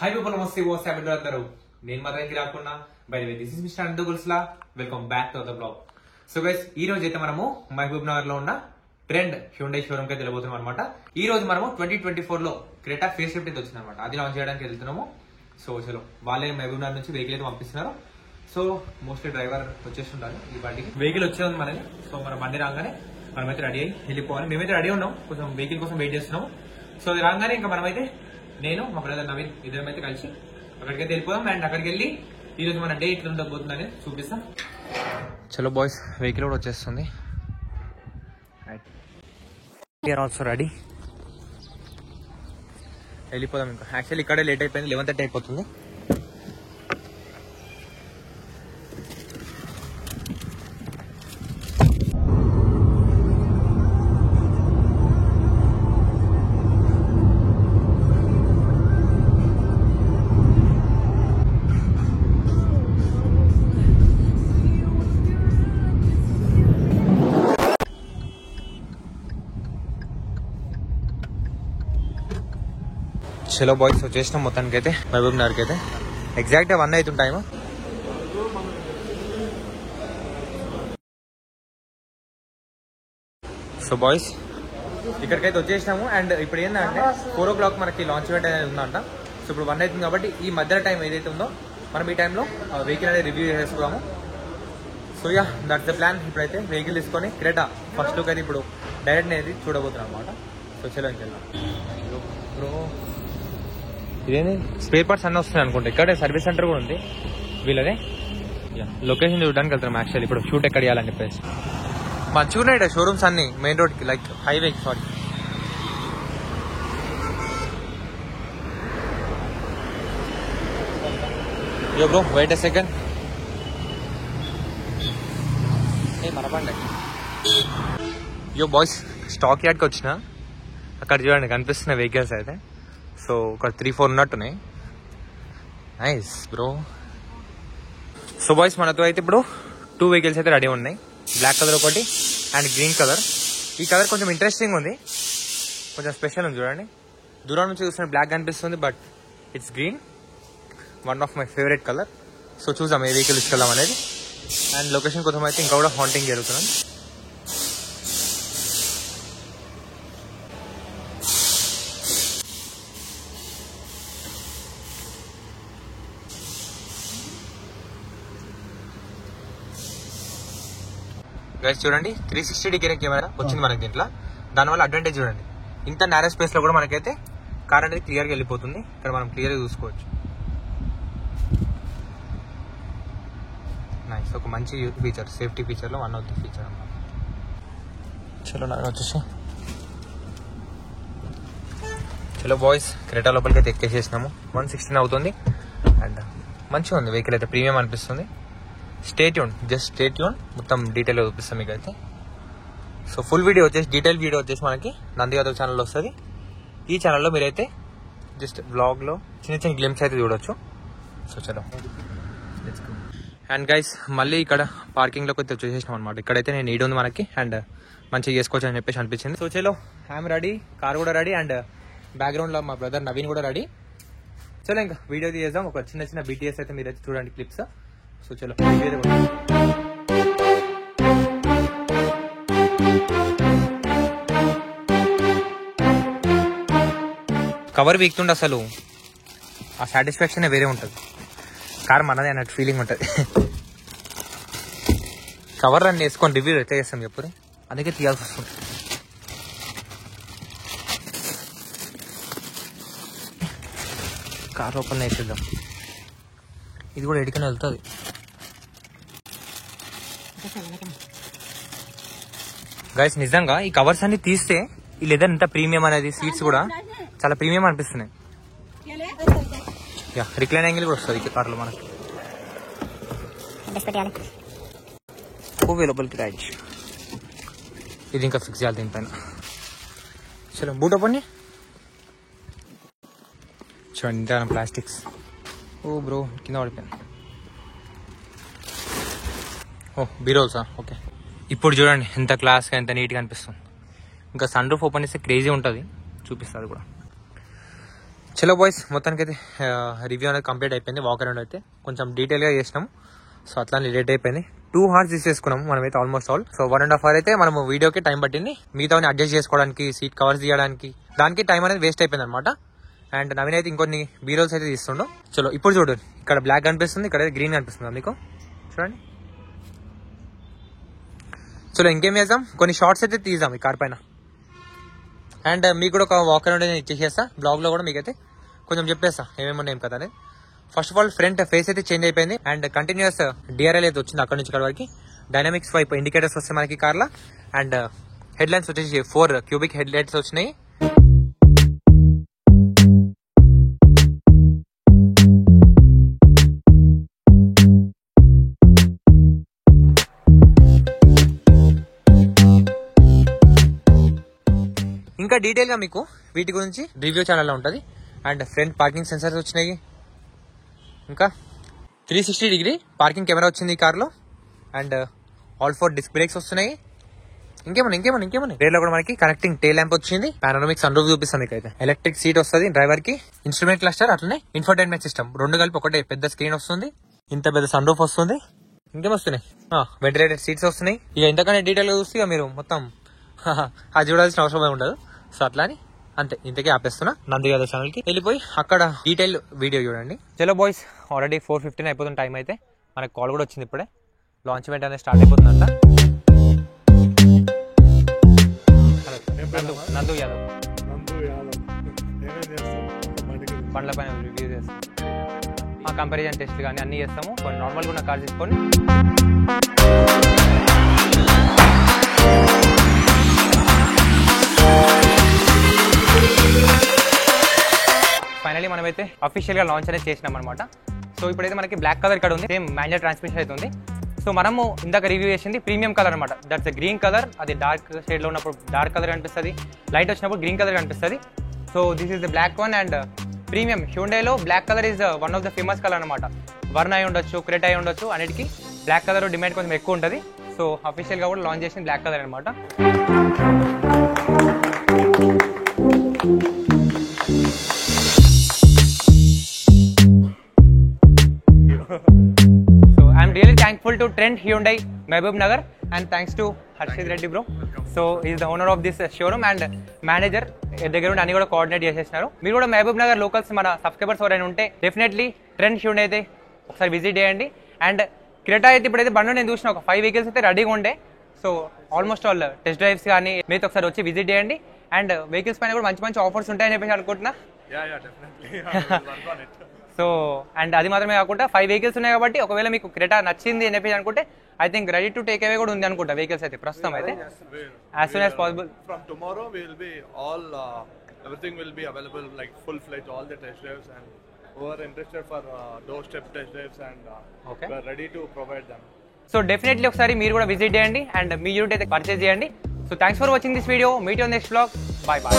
Hi people, namaste. What's happening అందరూ? నేను మాత్రం రాకున్నా. By the way this is mister అండర్గుల్స్లా. Welcome back to the blog. So guys, ఈ రోజు అయితే మనము మహబూబ్ నగర్ లో ఉన్న ట్రెండ్ హ్యుండై షోరూమ్ కి వెళ్ళబోతున్నాం అనమాట. ఈ రోజు మనము 2024 లో క్రెటా ఫేస్ లిఫ్ట్ అయితే వచ్చింది అనమాట. అది లాంచ్ చేయడానికి వెళ్తున్నాము. సో చలో, వాళ్ళే మహబూబ్ నగర్ నుంచి వెహికల్ అయితే పంపిస్తున్నారు. సో మోస్ట్లీ డ్రైవర్ వచ్చేస్తుంటారు ఈ బండికి. వెహికల్ వచ్చే ఉంది మనకి. సో మన బండి రాగానే మనమైతే రెడీ అయ్యి వెళ్ళిపోవాలి. మేమైతే రెడీ ఉన్నాం, కొంచెం వెహికల్ కోసం వెయిట్ చేస్తున్నాము. సో అది రాగానే ఇంకా మనమైతే నేను మా బ్రదర్ నవీన్ ఇద్దరం అయితే కలిసి అక్కడికైతే వెళ్ళిపోదాం. అండ్ అక్కడికి వెళ్ళి ఈరోజు మన డే ఇట్లా ఉండబోతుందని చూపిస్తాం. చలో బాయ్స్, వెహికల్ కూడా వచ్చేస్తుంది. We are also ready. వెళ్ళిపోదాం. ఇంకా యాక్చువల్లీ ఇక్కడే లేట్ అయిపోయింది, 11:30 అయిపోతుంది. చలో బాయ్స్, వచ్చేసినాం మొత్తానికి అయితే మహబూబ్ నగర్కి అయితే. ఎగ్జాక్ట్గా 1 అవుతుంది టైమ్. సో బాయ్స్, ఇక్కడికైతే వచ్చేసినాము. అండ్ ఇప్పుడు ఏంటంటే 4 o'clock మనకి లాంచ్ ఈవెంట్ అనేది ఉందంట. సో ఇప్పుడు 1 అవుతుంది కాబట్టి ఈ మధ్యలో టైం ఏదైతే ఉందో మనం ఈ టైంలో వెహికల్ అనేది రివ్యూ చేసుకున్నాము. So yeah, that's the plan. ఇప్పుడైతే వెహికల్ తీసుకొని క్రెటా ఫస్ట్ లుక్ అయితే ఇప్పుడు డైరెక్ట్ అనేది చూడబోతున్నాం అనమాట. సో చలో ఇంకెళ్దాం. బ్రో, ఇదేంటి స్పేర్ పార్ట్స్ అన్నీ వస్తున్నాయి అనుకుంటా. ఇక్కడే సర్వీస్ సెంటర్ కూడా ఉంది వీళ్ళదే. లొకేషన్ చూడడానికి వెళ్తాం యాక్చువల్లీ ఇప్పుడు షూట్ ఎక్కడ చేయాలని చెప్పేసి. మంచిగా ఉన్నాయి షోరూమ్స్ అన్ని మెయిన్ రోడ్కి, లైక్ హైవే. సారీ, యో బ్రో వెయిట్ ఎ సెకండ్. మనపండి. యో బాయ్స్, స్టాక్ యార్డ్కి వచ్చిన. అక్కడ చూడండి కనిపిస్తున్న వెహికల్స్ అయితే. సో ఒక 3-4 ఉన్నట్టున్నాయి. Nice bro. సో బాయ్స్, మనతో అయితే ఇప్పుడు 2 వెహికల్స్ అయితే రెడీ ఉన్నాయి. బ్లాక్ కలర్ ఒకటి అండ్ గ్రీన్ కలర్. ఈ కలర్ కొంచెం ఇంట్రెస్టింగ్ ఉంది, కొంచెం స్పెషల్ ఉంది. చూడండి, దూరం నుంచి చూస్తున్న బ్లాక్ కనిపిస్తుంది, but it's green. One of my favourite colour. So చూద్దాం ఏ వెహికల్ తీసుకెళ్దాం అనేది. అండ్ లొకేషన్ కోసం అయితే ఇంకా కూడా హాంటింగ్ జరుగుతున్నాం. గైస్ చూడండి, 360 డిగ్రీ కెమెరా వచ్చింది మనకి దీంట్లో. దానివల్ల అడ్వాంటేజ్ చూడండి, ఇంత నేరో స్పేస్ లో కూడా మనకైతే కార్ అనేది క్లియర్గా వెళ్ళిపోతుంది. ఇక్కడ మనం క్లియర్గా చూసుకోవచ్చు. నైస్, ఒక మంచి ఫీచర్, సేఫ్టీ ఫీచర్ లో 1 ఆఫ్ ది ఫీచర్ అన్నమాట. చలో నాకు వచ్చేసి. చలో బాయ్స్, క్రెటా లోపలికి అయితే ఎక్కేసేసినాము. 116 అవుతుంది. అండ్ మంచిగా ఉంది వెహికల్ అయితే, ప్రీమియం అనిపిస్తుంది. Stay tune, just stay tune. మొత్తం డీటెయిల్గా చూపిస్తాం మీకు అయితే. సో ఫుల్ వీడియో వచ్చేసి, డీటెయిల్ వీడియో వచ్చేసి మనకి నంది యాదవ్ ఛానల్లో వస్తుంది. ఈ ఛానల్లో మీరైతే జస్ట్ వ్లాగ్లో చిన్న చిన్న గ్లిమ్స్ అయితే చూడొచ్చు. సో చలో. అండ్ గైస్, మళ్ళీ ఇక్కడ పార్కింగ్లోకి అయితే వచ్చేసేసినాం అనమాట. ఇక్కడైతే నేను నీడ్ ఉంది మనకి, అండ్ మంచిగా చేసుకోవచ్చు అని చెప్పేసి అనిపించింది. సో చలో, ఐఎమ్ రెడీ, కార్ కూడా రెడీ, అండ్ బ్యాక్గ్రౌండ్లో మా బ్రదర్ నవీన్ కూడా రెడీ. చలో ఇంకా వీడియో తీసేద్దాం. ఒక చిన్న చిన్న BTS అయితే మీరైతే చూడండి క్లిప్స్. సో చలో, కవర్ వీక్తుండే అసలు ఆ సాటిస్ఫాక్షన్ వేరే ఉంటుంది. కార్ మనదే అన్నట్టు ఫీలింగ్ ఉంటుంది. కవర్ రన్ వేసుకొని రివ్యూ ఎట్లా చేస్తాం చెప్పు, అందుకే తీయాల్సి వస్తుంది. కార్ ఓపెన్ వేసేద్దాం. ఇది కూడా ఎడికనే వెళ్తుంది. గైస్ నిజంగా ఈ కవర్స్ అన్ని తీస్తే ఈ లెదర్ ఎంత ప్రీమియం అనేది, సీట్స్ కూడా చాలా ప్రీమియం అనిపిస్తున్నాయి. యా, రిక్లైన్ యాంగిల్ కూడా వస్తుంది ఈ కార్లో మనకి. లోపలికి రైడ్, ఇది ఇంకా ఫిక్స్ చేయాలి దీనిపైన. చలో బూట్ ఓపెన్ చూడండి, ఇంత ప్లాస్టిక్స్. ఓ బ్రో, కింద పడిపోయింది. ఓ బీరోల్సా, ఓకే. ఇప్పుడు చూడండి ఎంత క్లాస్గా, ఎంత నీట్గా అనిపిస్తుంది. ఇంకా సన్ రూఫ్ ఓపెన్ చేస్తే క్రేజీ ఉంటుంది, చూపిస్తుంది కూడా. చలో బాయ్స్, మొత్తానికి అయితే రివ్యూ అనేది కంప్లీట్ అయిపోయింది. వాక్ అరౌండ్ అయితే కొంచెం డీటెయిల్గా చేసినాము. సో అట్లా లేట్ అయిపోయింది. 2 hours తీసేసుకున్నాము మనమైతే ఆల్మోస్ట్ ఆల్. సో 1.5 hour అయితే మనము వీడియోకి టైం పట్టింది. మిగతా అడ్జస్ట్ చేసుకోవడానికి, సీట్ కవర్స్ తీయడానికి, దానికి టైం అనేది వేస్ట్ అయిపోయింది అనమాట. అండ్ నవీన్ అయితే ఇంకొన్ని బీరోల్స్ అయితే తీస్తుండో. చలో ఇప్పుడు చూడు, ఇక్కడ బ్లాక్ కనిపిస్తుంది, ఇక్కడ గ్రీన్ కనిపిస్తుంది మీకు చూడండి. చలో ఇంకేం చేద్దాం, కొన్ని షార్ట్స్ అయితే తీద్దాం ఈ కార్ పైన. అండ్ మీకు కూడా ఒక వాక్ అరౌండ్ అయితే ఇచ్చేసేస్తా. బ్లాగ్ లో కూడా మీకైతే కొంచెం చెప్పేస్తా ఏమేమి ఉన్నాయి కదా అనేది. First of all front face అయితే చేంజ్ అయిపోయింది. అండ్ కంటిన్యూస్ డిఆర్ఎల్ అయితే వచ్చింది అక్కడ నుంచి ఇక్కడ వరకు. డైనామిక్స్ వైపు ఇండికేటర్స్ వస్తాయి మనకి కార్లో. అండ్ హెడ్ లైన్స్ వచ్చేసి 4 క్యూబిక్ హెడ్ లైట్స్ వచ్చినాయి. ఇంకా డీటెయిల్ గా మీకు వీటి గురించి రివ్యూ ఛానల్లో ఉంటుంది. అండ్ ఫ్రంట్ పార్కింగ్ సెన్సర్స్ వచ్చినాయి. ఇంకా 360 పార్కింగ్ కెమెరా వచ్చింది ఈ కార్లో. అండ్ ఆల్ 4 డిస్క్ బ్రేక్స్ వస్తున్నాయి. ఇంకేమన్నా రేర్లో కూడా మనకి కనెక్టింగ్ టైల్ ల్యాంప్ వచ్చింది. పానోరమిక్ సన్ రూఫ్ చూపిస్తుంది అయితే. ఎలక్ట్రిక్ సీట్ వస్తుంది డ్రైవర్ కి. ఇన్స్ట్రుమెంట్ క్లస్టర్, అట్లనే ఇన్ఫర్టైన్మెంట్ సిస్టమ్ 2 కలిపి ఒకటే పెద్ద స్క్రీన్ వస్తుంది. ఇంత పెద్ద సన్ రూఫ్ వస్తుంది. ఇంకేమొస్తున్నాయి, వెంటిలేటెడ్ సీట్స్ వస్తున్నాయి. ఇక ఇంతకన్నా డీటెయిల్ గా చూస్తే మీరు మొత్తం అది చూడాల్సిన అవసరం ఉండదు. సో అట్లా అని అంతే, ఇంతకే ఆపేస్తున్నా. నంది యాదవ్ ఛానల్ కి వెళ్ళిపోయి అక్కడ డీటెయిల్ వీడియో చూడండి. చలో బాయ్స్, ఆల్రెడీ 4:15 అయిపోతుంది టైం అయితే. మనకు కాల్ కూడా వచ్చింది ఇప్పుడే. లాంచ్ ఈవెంట్ అనేది స్టార్ట్ అయిపోతుందంట. నందు యాదవ్ బండ్ల పైన రివ్యూ చేస్తాం. కంపారిజన్ టెస్ట్ కానీ అన్ని చేస్తాము. కొన్ని నార్మల్గా ఉన్న కార్ తీసుకొని ఫైనలీ మనమైతే అఫీషియల్ గా లాంచ్ అనేది చేసినాం అనమాట. సో ఇప్పుడైతే మనకి బ్లాక్ కలర్ ఇక్కడ ఉంది, సేమ్ మాన్యువల్ ట్రాన్స్మిషన్ అయితే ఉంది. సో మనము ఇందాక రివ్యూ చేసింది ప్రీమియం కలర్ అనమాట. That's green colour. అది డార్క్ షేడ్ లో ఉన్నప్పుడు డార్క్ కలర్ కనిపిస్తుంది, లైట్ వచ్చినప్పుడు గ్రీన్ కలర్ కనిపిస్తుంది. So this is the black one. And premium హ్యుండైలో black colour is one of the famous colour అనమాట. వర్నా అయి ఉండొచ్చు, క్రెటా అయి ఉండొచ్చు, అన్నిటికీ బ్లాక్ కలర్ డిమాండ్ కొంచెం ఎక్కువ ఉంటుంది. సో అఫీషియల్ గా కూడా లాంచ్ చేసింది బ్లాక్ కలర్ అనమాట. I'm really thankful to Trent Hyundai Mehboob Nagar and thanks to Harshit Reddy bro. So he is the owner of this showroom and manager. దగ్గర నుండి అన్ని కూడా కోఆర్డినేట్ చేసేసినారు. మీరు కూడా మహబూబ్ నగర్ లోకల్స్ మన సబ్స్క్రైబర్స్ ఎవరైనా ఉంటే డెఫినెట్లీ ట్రెంట్ హ్యూండై అయితే ఒకసారి విజిట్ చేయండి. అండ్ క్రెటా అయితే ఇప్పుడైతే బండి నేను చూసిన ఒక 5 vehicles అయితే రెడీగా ఉండే. So almost all test drives కానీ మీతో ఒకసారి వచ్చి విజిట్ చేయండి. అండ్ వెహికల్స్ పైన కూడా మంచి మంచి ఆఫర్స్ ఉంటాయని చెప్పేసి అనుకుంటున్నా. సో అండ్ అది మాత్రమే కాకుండా 5 vehicles ఉన్నాయి కాబట్టి ఒకవేళ మీకు క్రెటా నచ్చింది అని చెప్పేసి అనుకుంటే I think ready to take away కూడా ఉంది అనుకుంటా వెహికల్స్ అయితే ప్రస్తుతం అయితే. As soon as possible from tomorrow will be all everything will be available like full fledged all the test drives and who are interested for doorstep test drives and we are ready to provide them. So definitely ఒకసారి మీరు కూడా visit చేయండి and me unit అయితే purchase చేయండి. So thanks for watching this video. Meet you on next vlog. By by.